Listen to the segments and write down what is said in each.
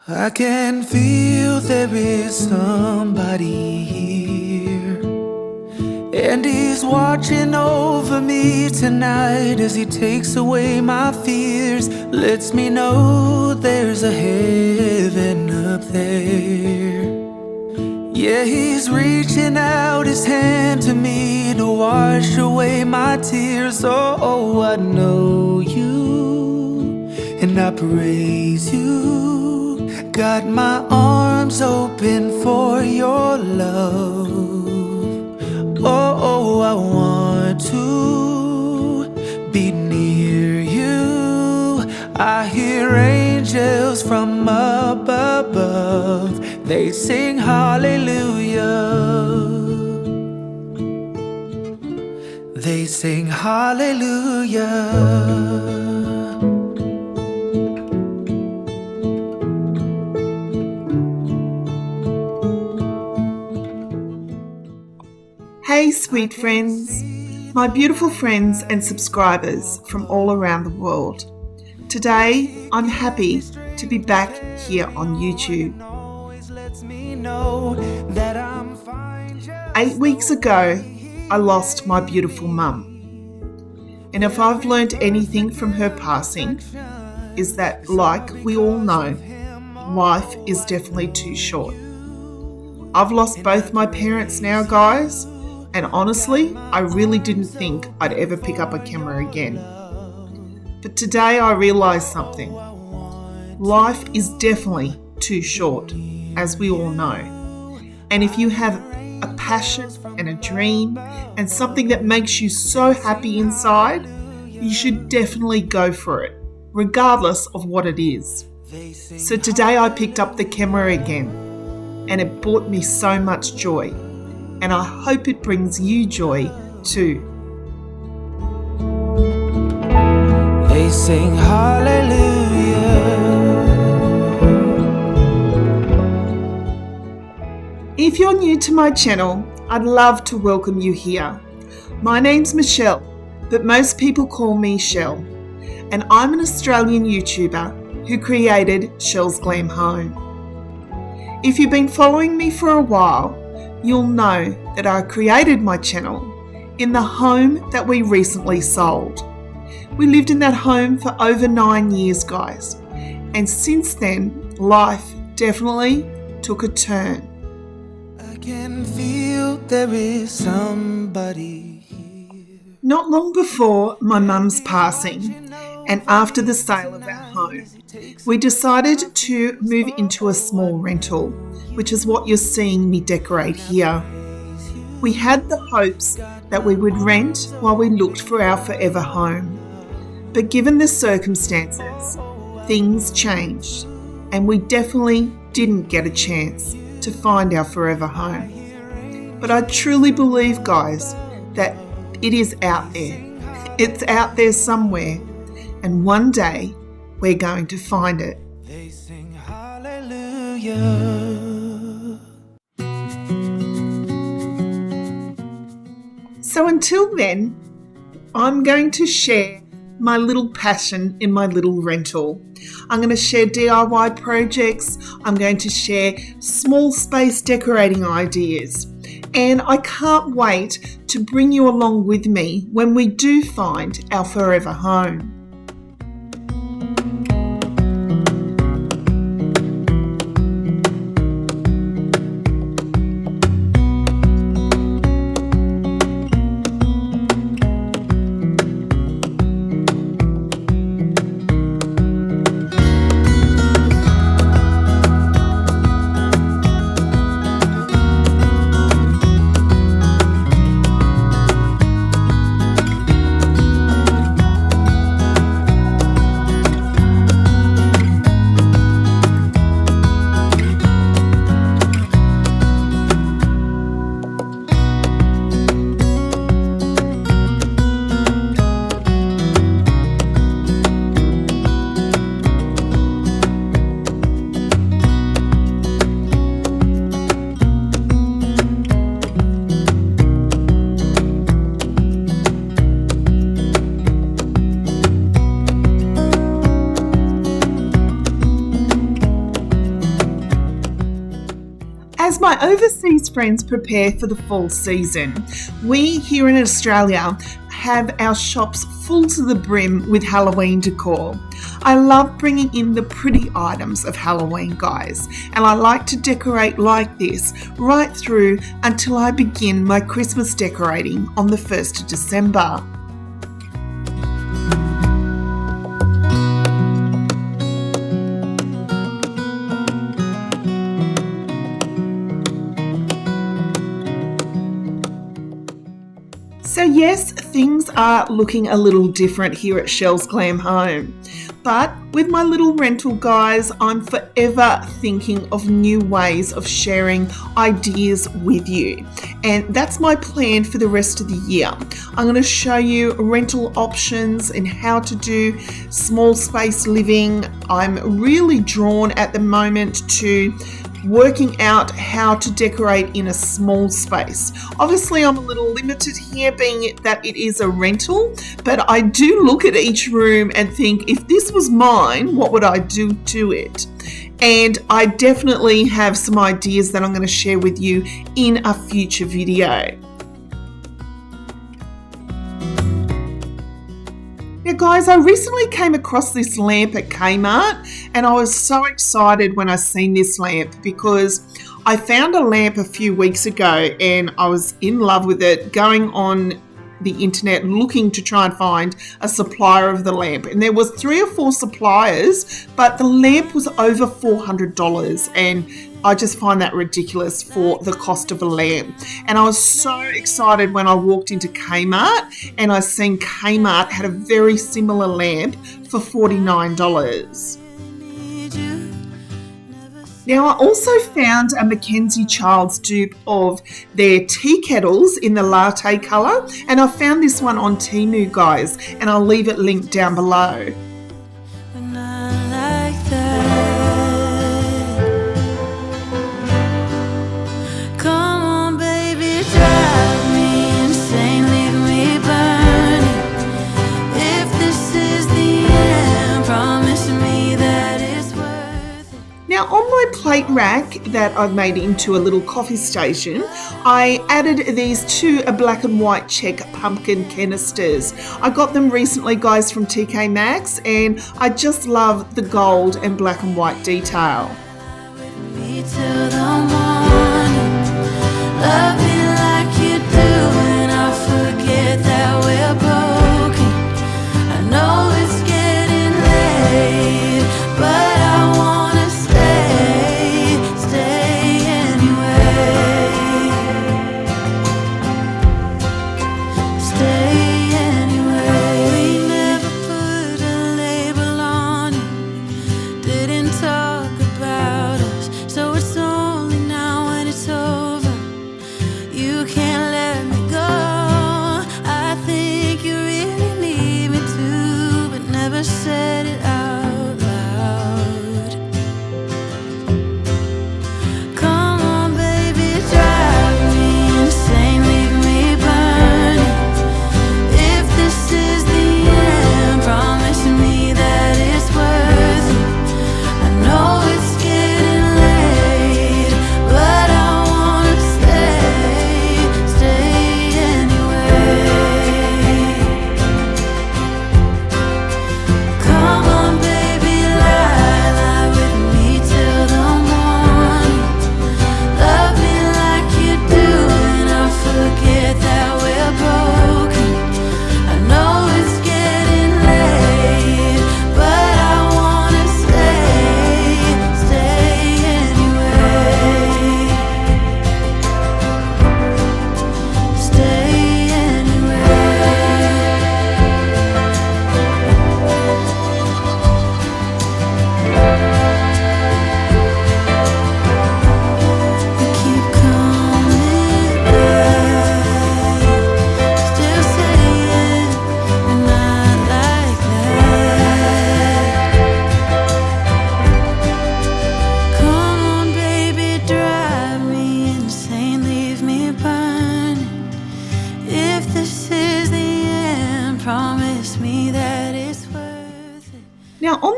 I can feel there is somebody here, and he's watching over me tonight as he takes away my fears, lets me know there's a heaven up there. Yeah, he's reaching out his hand to me to wash away my tears. Oh, I know you, and I praise you. Got my arms open for your love. Oh, I want to be near you. I hear angels from up above. They sing hallelujah. They sing hallelujah. Hey sweet friends, my beautiful friends and subscribers from all around the world. Today I'm happy to be back here on YouTube. 8 weeks ago I lost my beautiful mum. And if I've learned anything from her passing, is that, like we all know, life is definitely too short. I've lost both my parents now, guys. And honestly, I really didn't think I'd ever pick up a camera again. But today I realised something. Life is definitely too short, as we all know. And if you have a passion and a dream and something that makes you so happy inside, you should definitely go for it, regardless of what it is. So today I picked up the camera again, and it brought me so much joy. And I hope it brings you joy too. They sing hallelujah. If you're new to my channel, I'd love to welcome you here. My name's Michelle, but most people call me Chelle, and I'm an Australian YouTuber who created Chelle's Glam Home. If you've been following me for a while, you'll know that I created my channel in the home that we recently sold. We lived in that home for over 9 years, guys. And since then, life definitely took a turn. I can feel there is somebody here. Not long before my mum's passing, and after the sale of our home, we decided to move into a small rental, which is what you're seeing me decorate here. We had the hopes that we would rent while we looked for our forever home. But given the circumstances, things changed, and we definitely didn't get a chance to find our forever home. But I truly believe, guys, that it is out there. It's out there somewhere, and one day we're going to find it. They sing hallelujah. So until then, I'm going to share my little passion in my little rental. I'm going to share DIY projects. I'm going to share small space decorating ideas. And I can't wait to bring you along with me when we do find our forever home. my overseas friends prepare for the fall season, we here in Australia have our shops full to the brim with Halloween decor. I love bringing in the pretty items of Halloween, guys, and I like to decorate like this right through until I begin my Christmas decorating on the 1st of December. So yes, things are looking a little different here at Chelle's Glam Home. But with my little rental, guys, I'm forever thinking of new ways of sharing ideas with you. And that's my plan for the rest of the year. I'm going to show you rental options and how to do small space living. I'm really drawn at the moment to working out how to decorate in a small space. Obviously, I'm a little limited here being that it is a rental, but I do look at each room and think, if this was mine, what would I do to it? And I definitely have some ideas that I'm going to share with you in a future video. Now guys, I recently came across this lamp at Kmart and I was so excited when I seen this lamp because I found a lamp a few weeks ago and I was in love with it, going on the internet looking to try and find a supplier of the lamp, and there was 3 or 4 suppliers, but the lamp was over $400 and I just find that ridiculous for the cost of a lamp. And I was so excited when I walked into Kmart and I seen Kmart had a very similar lamp for $49. Now, I also found a Mackenzie Childs dupe of their tea kettles in the latte colour, and I found this one on TEMU, guys, and I'll leave it linked down below. Now on my plate rack that I've made into a little coffee station, I added these 2 black and white check pumpkin canisters. I got them recently, guys, from TK Maxx, and I just love the gold and black and white detail.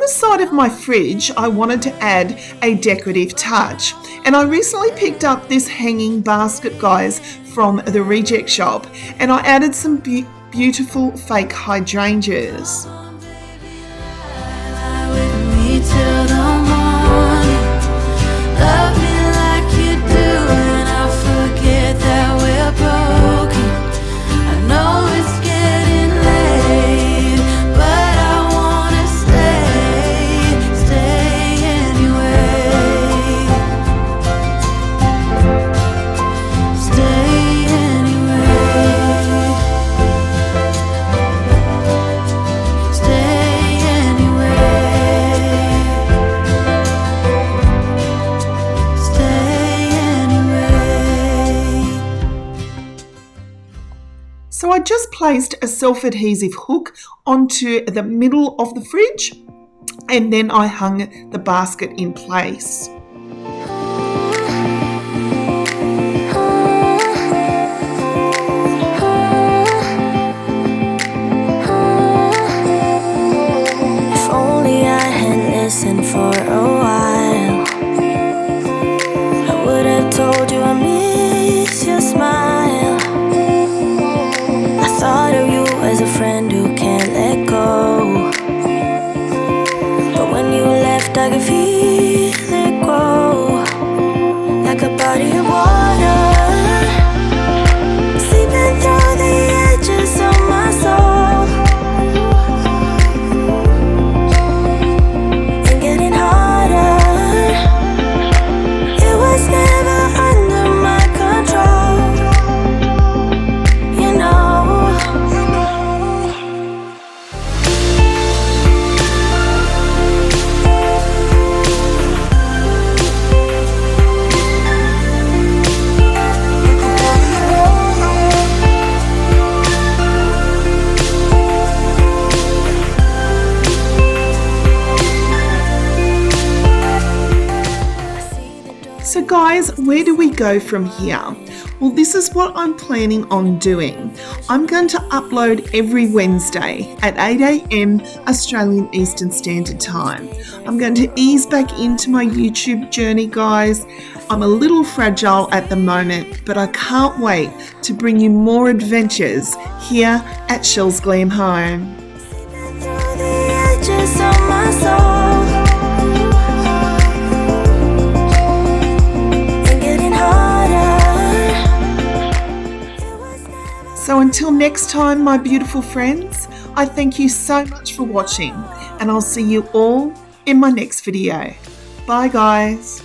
the side of my fridge, I wanted to add a decorative touch. And I recently picked up this hanging basket, guys, from the Reject Shop. And I added some beautiful fake hydrangeas. So I just placed a self-adhesive hook onto the middle of the fridge, and then I hung the basket in place. If only I had listened for a while, I would have told you I miss your smile. Thought of you as a friend who can't let go, but when you left I could feel it grow, like a body of water, seeping through the edges of my soul, and getting harder. It was never under my control, you know. So guys, where do we go from here? Well, this is what I'm planning on doing. I'm going to upload every Wednesday at 8 a.m. Australian Eastern Standard Time. I'm going to ease back into my YouTube journey, guys. I'm a little fragile at the moment, but I can't wait to bring you more adventures here at Chelle's Glam Home. Through the edges of my soul, and getting harder. So until next time, my beautiful friends, I thank you so much for watching, and I'll see you all in my next video. Bye guys.